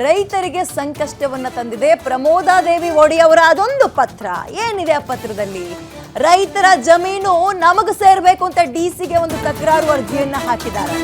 ರೈತರಿಗೆ ಸಂಕಷ್ಟವನ್ನ ತಂದಿದೆ ಪ್ರಮೋದಾದೇವಿ ಒಡೆಯವರ ಅದೊಂದು ಪತ್ರ. ಏನಿದೆ ಆ ಪತ್ರದಲ್ಲಿ? ರೈತರ ಜಮೀನು ನಮಗೆ ಸೇರಬೇಕು ಅಂತ ಡಿಸಿಗೆ ಒಂದು ತಕರಾರು ಅರ್ಜಿಯನ್ನ ಹಾಕಿದ್ದಾರೆ.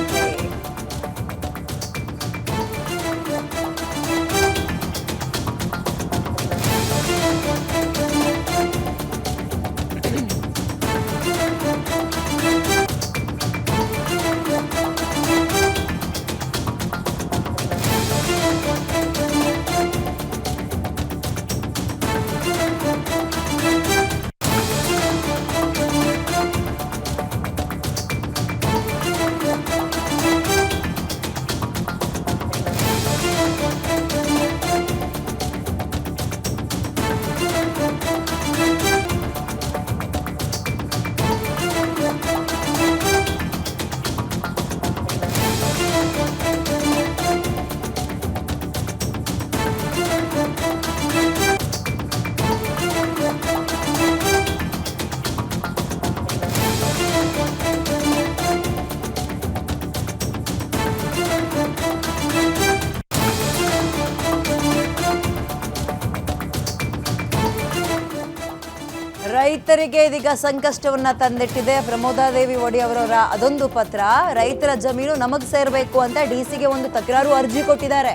ರೈತರಿಗೆ ಇದೀಗ ಸಂಕಷ್ಟವನ್ನ ತಂದಿಟ್ಟಿದೆ ಪ್ರಮೋದಾದೇವಿ ಒಡೆಯವರ ಅದೊಂದು ಪತ್ರ. ರೈತರ ಜಮೀನು ನಮಗೆ ಸೇರಬೇಕು ಅಂತ ಡಿಸಿಗೆ ಒಂದು ತಕರಾರು ಅರ್ಜಿ ಕೊಟ್ಟಿದ್ದಾರೆ.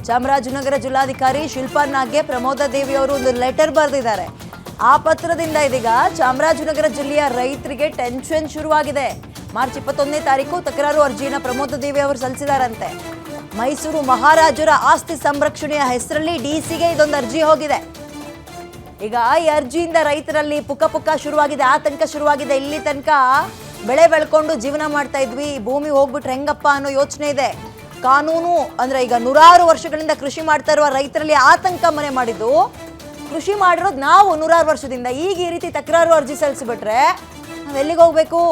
ಚಾಮರಾಜನಗರ ಜಿಲ್ಲಾಧಿಕಾರಿ ಶಿಲ್ಪಾ ನಾಗ್ಗೆ ಪ್ರಮೋದಾದೇವಿ ಅವರು ಒಂದು ಲೆಟರ್ ಬರೆದಿದ್ದಾರೆ. ಆ ಪತ್ರದಿಂದ ಇದೀಗ ಚಾಮರಾಜನಗರ ಜಿಲ್ಲೆಯ ರೈತರಿಗೆ ಟೆನ್ಷನ್ ಶುರುವಾಗಿದೆ. ಮಾರ್ಚ್ 21ನೇ ತಾರೀಕು ತಕರಾರು ಅರ್ಜಿಯನ್ನು ಪ್ರಮೋದಾದೇವಿ ಅವರು ಸಲ್ಲಿಸಿದಾರಂತೆ. ಮೈಸೂರು ಮಹಾರಾಜರ ಆಸ್ತಿ ಸಂರಕ್ಷಣೆಯ ಹೆಸರಲ್ಲಿ ಡಿಸಿಗೆ ಇದೊಂದು ಅರ್ಜಿ ಹೋಗಿದೆ. ಈಗ ಈ ಅರ್ಜಿಯಿಂದ ರೈತರಲ್ಲಿ ಪುಕ್ಕ ಶುರುವಾಗಿದೆ, ಆತಂಕ ಶುರುವಾಗಿದೆ. ಇಲ್ಲಿ ತನಕ ಬೆಳೆ ಬೆಳ್ಕೊಂಡು ಜೀವನ ಮಾಡ್ತಾ ಇದ್ವಿ, ಭೂಮಿ ಹೋಗ್ಬಿಟ್ರೆ ಹೆಂಗಪ್ಪ ಅನ್ನೋ ಯೋಚನೆ ಇದೆ. ಕಾನೂನು ಅಂದ್ರೆ ಈಗ ನೂರಾರು ವರ್ಷಗಳಿಂದ ಕೃಷಿ ಮಾಡ್ತಾ ಇರುವ ರೈತರಲ್ಲಿ ಆತಂಕ ಮನೆ ಮಾಡಿದ್ದು. ಕೃಷಿ ಮಾಡಿರೋದು ನಾವು ನೂರಾರು ವರ್ಷದಿಂದ. ಈಗ ಈ ರೀತಿ ತಕರಾರು ಅರ್ಜಿ ಸಲ್ಲಿಸಿಬಿಟ್ರೆ ನಾವು ಎಲ್ಲಿಗೆ ಹೋಗ್ಬೇಕು?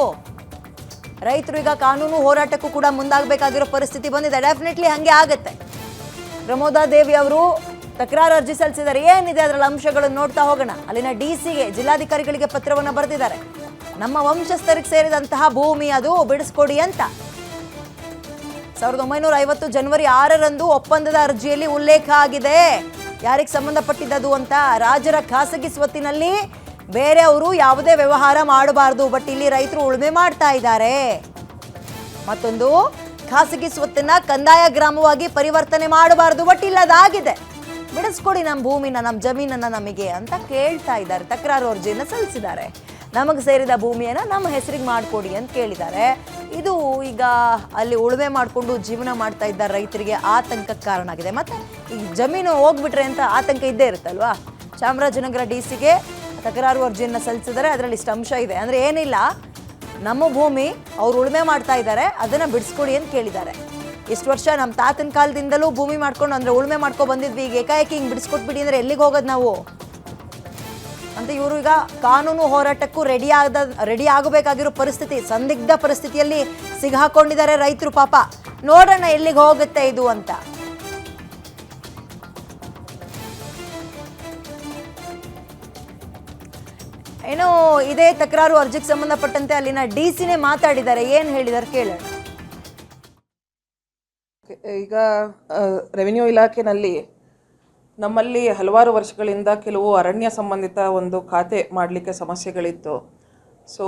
ರೈತರು ಈಗ ಕಾನೂನು ಹೋರಾಟಕ್ಕೂ ಕೂಡ ಮುಂದಾಗಬೇಕಾಗಿರೋ ಪರಿಸ್ಥಿತಿ ಬಂದಿದೆ. ಡೆಫಿನೆಟ್ಲಿ ಹಂಗೆ ಆಗತ್ತೆ. ಪ್ರಮೋದಾದೇವಿ ಅವರು ತಕರಾರು ಅರ್ಜಿ ಸಲ್ಲಿಸಿದ್ದಾರೆ. ಏನಿದೆ ಅದರಲ್ಲಿ ಅಂಶಗಳನ್ನು ನೋಡ್ತಾ ಹೋಗೋಣ. ಅಲ್ಲಿನ ಡಿಸಿಗೆ ಜಿಲ್ಲಾಧಿಕಾರಿಗಳಿಗೆ ಪತ್ರವನ್ನು ಬರೆದಿದ್ದಾರೆ. ನಮ್ಮ ವಂಶಸ್ಥರಿಗೆ ಸೇರಿದಂತಹ ಭೂಮಿ ಅದು ಬಿಡಿಸ್ಕೊಡಿ ಅಂತ. 1950 ಜನವರಿ 6ರಂದು ಒಪ್ಪಂದದ ಅರ್ಜಿಯಲ್ಲಿ ಉಲ್ಲೇಖ ಆಗಿದೆ. ಯಾರಿಗೆ ಸಂಬಂಧಪಟ್ಟಿದ್ದದು ಅಂತ? ರಾಜರ ಖಾಸಗಿ ಸ್ವತ್ತಿನಲ್ಲಿ ಬೇರೆಯವರು ಯಾವುದೇ ವ್ಯವಹಾರ ಮಾಡಬಾರದು. ಬಟ್ ಇಲ್ಲಿ ರೈತರು ಉಳುಮೆ ಮಾಡ್ತಾ ಇದ್ದಾರೆ. ಮತ್ತೊಂದು, ಖಾಸಗಿ ಸ್ವತ್ತನ್ನ ಕಂದಾಯ ಗ್ರಾಮವಾಗಿ ಪರಿವರ್ತನೆ ಮಾಡಬಾರದು. ಬಟ್ ಇಲ್ಲದಾಗಿದೆ. ಬಿಡಿಸ್ಕೊಡಿ ನಮ್ಮ ಭೂಮಿನ, ನಮ್ಮ ಜಮೀನನ್ನ ನಮಗೆ ಅಂತ ಕೇಳ್ತಾ ಇದ್ದಾರೆ. ತಕರಾರು ಅರ್ಜಿಯನ್ನು ಸಲ್ಲಿಸಿದ್ದಾರೆ. ನಮಗೆ ಸೇರಿದ ಭೂಮಿಯನ್ನು ನಮ್ಮ ಹೆಸರಿಗೆ ಮಾಡಿಕೊಡಿ ಅಂತ ಕೇಳಿದ್ದಾರೆ. ಇದು ಈಗ ಅಲ್ಲಿ ಉಳುಮೆ ಮಾಡಿಕೊಂಡು ಜೀವನ ಮಾಡ್ತಾ ಇದ್ದ ರೈತರಿಗೆ ಆತಂಕಕ್ಕೆ ಕಾರಣ ಆಗಿದೆ. ಮತ್ತು ಈ ಜಮೀನು ಹೋಗ್ಬಿಟ್ರೆ ಅಂತ ಆತಂಕ ಇದ್ದೇ ಇರುತ್ತಲ್ವಾ. ಚಾಮರಾಜನಗರ ಡಿಸಿಗೆ ತಕರಾರು ಅರ್ಜಿಯನ್ನು ಸಲ್ಲಿಸಿದ್ದಾರೆ. ಅದರಲ್ಲಿ ಇಷ್ಟು ಅಂಶ ಇದೆ. ಅಂದರೆ ಏನಿಲ್ಲ, ನಮ್ಮ ಭೂಮಿ ಅವ್ರು ಉಳುಮೆ ಮಾಡ್ತಾ ಇದ್ದಾರೆ, ಅದನ್ನು ಬಿಡಿಸ್ಕೊಡಿ ಅಂತ ಕೇಳಿದ್ದಾರೆ. ಇಷ್ಟು ವರ್ಷ ನಮ್ಮ ತಾತನ ಕಾಲದಿಂದಲೂ ಭೂಮಿ ಮಾಡ್ಕೊಂಡು ಅಂದರೆ ಉಳುಮೆ ಮಾಡ್ಕೊಂಡು ಬಂದಿದ್ವಿ. ಈಗ ಏಕಾಏಕಿ ಹಿಂಗೆ ಬಿಡಿಸ್ಕೊಟ್ಬಿಡಿ ಅಂದರೆ ಎಲ್ಲಿಗೆ ಹೋಗೋದು ನಾವು ಅಂತ ಇವರು ಈಗ ಕಾನೂನು ಹೋರಾಟಕ್ಕೂ ರೆಡಿ ಆಗಬೇಕಾಗಿರೋ ಪರಿಸ್ಥಿತಿ, ಸಂದಿಗ್ಧ ಪರಿಸ್ಥಿತಿಯಲ್ಲಿ ಸಿಗಾಕೊಂಡಿದ್ದಾರೆ ರೈತರು. ಪಾಪ ನೋಡೋಣ ಎಲ್ಲಿಗೆ ಹೋಗುತ್ತೆ ಇದು ಅಂತ. ಏನೋ ಇದೇ ತಕರಾರು ಅರ್ಜಿಗೆ ಸಂಬಂಧಪಟ್ಟಂತೆ ಅಲ್ಲಿನ ಡಿಸಿನೇ ಮಾತಾಡಿದ್ದಾರೆ. ಏನು ಹೇಳಿದ್ದಾರೆ ಕೇಳೋಣ. ಈಗ ರೆವಿನ್ಯೂ ಇಲಾಖೆಯಲ್ಲಿ ನಮ್ಮಲ್ಲಿ ಹಲವಾರು ವರ್ಷಗಳಿಂದ ಕೆಲವು ಅರಣ್ಯ ಸಂಬಂಧಿತ ಒಂದು ಖಾತೆ ಮಾಡಲಿಕ್ಕೆ ಸಮಸ್ಯೆಗಳಿತ್ತು. ಸೊ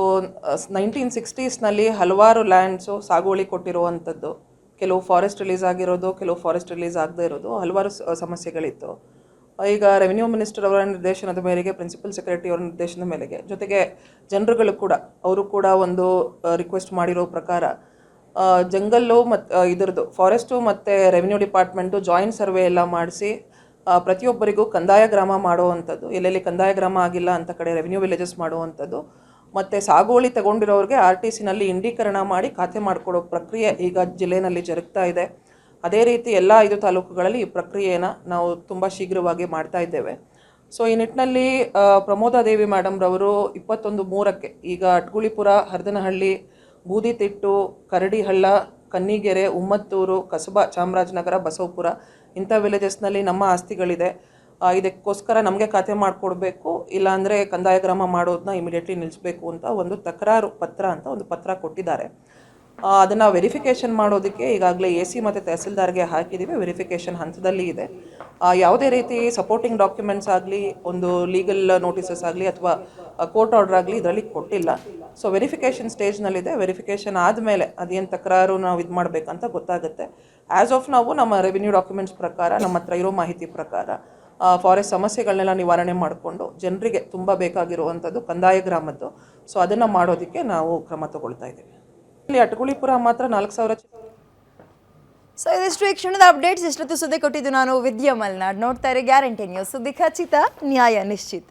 1960ಸ್ನಲ್ಲಿ ಹಲವಾರು ಲ್ಯಾಂಡ್ಸು ಸಾಗುವಳಿ ಕೊಟ್ಟಿರುವಂಥದ್ದು, ಕೆಲವು ಫಾರೆಸ್ಟ್ ರಿಲೀಸ್ ಆಗಿರೋದು, ಕೆಲವು ಫಾರೆಸ್ಟ್ ರಿಲೀಸ್ ಆಗದೇ ಇರೋದು, ಹಲವಾರು ಸಮಸ್ಯೆಗಳಿತ್ತು. ಈಗ ರೆವಿನ್ಯೂ ಮಿನಿಸ್ಟರ್ ಅವರ ನಿರ್ದೇಶನದ ಮೇರೆಗೆ, ಪ್ರಿನ್ಸಿಪಲ್ ಸೆಕ್ರೆಟರಿ ಅವರ ನಿರ್ದೇಶನದ ಮೇರೆಗೆ, ಜೊತೆಗೆ ಜನರುಗಳು ಕೂಡ ಅವರು ಕೂಡ ಒಂದು ರಿಕ್ವೆಸ್ಟ್ ಮಾಡಿರೋ ಪ್ರಕಾರ ಜಂಗಲ್ಲು ಮತ್ತು ಇದರದ್ದು ಫಾರೆಸ್ಟು ಮತ್ತು ರೆವಿನ್ಯೂ ಡಿಪಾರ್ಟ್ಮೆಂಟು ಜಾಯಿಂಟ್ ಸರ್ವೆ ಎಲ್ಲ ಮಾಡಿಸಿ ಪ್ರತಿಯೊಬ್ಬರಿಗೂ ಕಂದಾಯ ಗ್ರಾಮ ಮಾಡುವಂಥದ್ದು, ಎಲ್ಲೆಲ್ಲಿ ಕಂದಾಯ ಗ್ರಾಮ ಆಗಿಲ್ಲ ಅಂತ ಕಡೆ ರೆವಿನ್ಯೂ ವಿಲೇಜಸ್ ಮಾಡುವಂಥದ್ದು, ಮತ್ತು ಸಾಗುವಳಿ ತಗೊಂಡಿರೋರಿಗೆ RTCನಲ್ಲಿ ಇಂಡೀಕರಣ ಮಾಡಿ ಖಾತೆ ಮಾಡಿಕೊಡೋ ಪ್ರಕ್ರಿಯೆ ಈಗ ಜಿಲ್ಲೆಯಲ್ಲಿ ಜರುಗ್ತಾ ಇದೆ. ಅದೇ ರೀತಿ ಎಲ್ಲ 5 ತಾಲೂಕುಗಳಲ್ಲಿ ಈ ಪ್ರಕ್ರಿಯೆಯನ್ನು ನಾವು ತುಂಬ ಶೀಘ್ರವಾಗಿ ಮಾಡ್ತಾ ಇದ್ದೇವೆ. ಸೊ ಈ ನಿಟ್ಟಿನಲ್ಲಿ ಪ್ರಮೋದಾದೇವಿ ಮೇಡಮ್ರವರು 21/3 ಈಗ ಅಟ್ಗುಳಿಪುರ, ಹರದನಹಳ್ಳಿ, ಬೂದಿತಿಟ್ಟು, ಕರಡಿಹಳ್ಳ, ಕನ್ನಿಗೆರೆ, ಉಮ್ಮತ್ತೂರು, ಕಸಬಾ, ಚಾಮರಾಜನಗರ, ಬಸವಪುರ ಇಂಥ ವಿಲೇಜಸ್ನಲ್ಲಿ ನಮ್ಮ ಆಸ್ತಿಗಳಿದೆ. ಇದಕ್ಕೋಸ್ಕರ ನಮಗೆ ಖಾತೆ ಮಾಡಿಕೊಡ್ಬೇಕು, ಇಲ್ಲಾಂದರೆ ಕಂದಾಯ ಗ್ರಾಮ ಮಾಡೋದನ್ನ ಇಮಿಡಿಯೇಟ್ಲಿ ನಿಲ್ಲಿಸಬೇಕು ಅಂತ ಒಂದು ತಕರಾರು ಪತ್ರ ಅಂತ ಒಂದು ಪತ್ರ ಕೊಟ್ಟಿದ್ದಾರೆ. ಅದನ್ನು ವೆರಿಫಿಕೇಷನ್ ಮಾಡೋದಕ್ಕೆ ಈಗಾಗಲೇ AC ಮತ್ತು ತಹಸೀಲ್ದಾರ್ಗೆ ಹಾಕಿದ್ದೀವಿ. ವೆರಿಫಿಕೇಷನ್ ಹಂತದಲ್ಲಿ ಇದೆ. ಯಾವುದೇ ರೀತಿ ಸಪೋರ್ಟಿಂಗ್ ಡಾಕ್ಯುಮೆಂಟ್ಸ್ ಆಗಲಿ, ಒಂದು ಲೀಗಲ್ ನೋಟಿಸಸ್ ಆಗಲಿ ಅಥವಾ ಕೋರ್ಟ್ ಆರ್ಡರ್ ಆಗಲಿ ಇದರಲ್ಲಿ ಕೊಟ್ಟಿಲ್ಲ. So verification ಸ್ಟೇಜ್ನಲ್ಲಿದೆ. ವೆರಿಫಿಕೇಷನ್ ಆದಮೇಲೆ ಅದೇನು ತಕರಾರು ನಾವು ಇದು ಮಾಡಬೇಕಂತ ಗೊತ್ತಾಗುತ್ತೆ. ಆ್ಯಸ್ ಆಫ್ ನಾವು ನಮ್ಮ ರೆವಿನ್ಯೂ ಡಾಕ್ಯುಮೆಂಟ್ಸ್ ಪ್ರಕಾರ, ನಮ್ಮ ಹತ್ರ ಇರೋ ಮಾಹಿತಿ ಪ್ರಕಾರ ಫಾರೆಸ್ಟ್ ಸಮಸ್ಯೆಗಳನ್ನೆಲ್ಲ ನಿವಾರಣೆ ಮಾಡಿಕೊಂಡು ಜನರಿಗೆ ತುಂಬ ಬೇಕಾಗಿರುವಂಥದ್ದು ಕಂದಾಯ ಗ್ರಾಮದ್ದು. ಸೊ ಅದನ್ನು ಮಾಡೋದಕ್ಕೆ ನಾವು ಕ್ರಮ ತಗೊಳ್ತಾ ಇದ್ದೀವಿ. ಇಲ್ಲಿ ಅಟಗುಳಿಪುರ ಮಾತ್ರ 4,000. ಸೊ ಇದಿಷ್ಟು ಈ ಕ್ಷಣದ ಅಪ್ಡೇಟ್ಸ್. ಇಷ್ಟೊತ್ತು ಸುದ್ದಿ ಕೊಟ್ಟಿದ್ದು ನಾನು ವಿದ್ಯಾ ಮಲ್ನಾಡ್. ನೋಡ್ತಾ ಇರಿ ಗ್ಯಾರಂಟಿ ನ್ಯೂಸ್. ಸುದ್ದಿ ಖಚಿತ, ನ್ಯಾಯ ನಿಶ್ಚಿತ.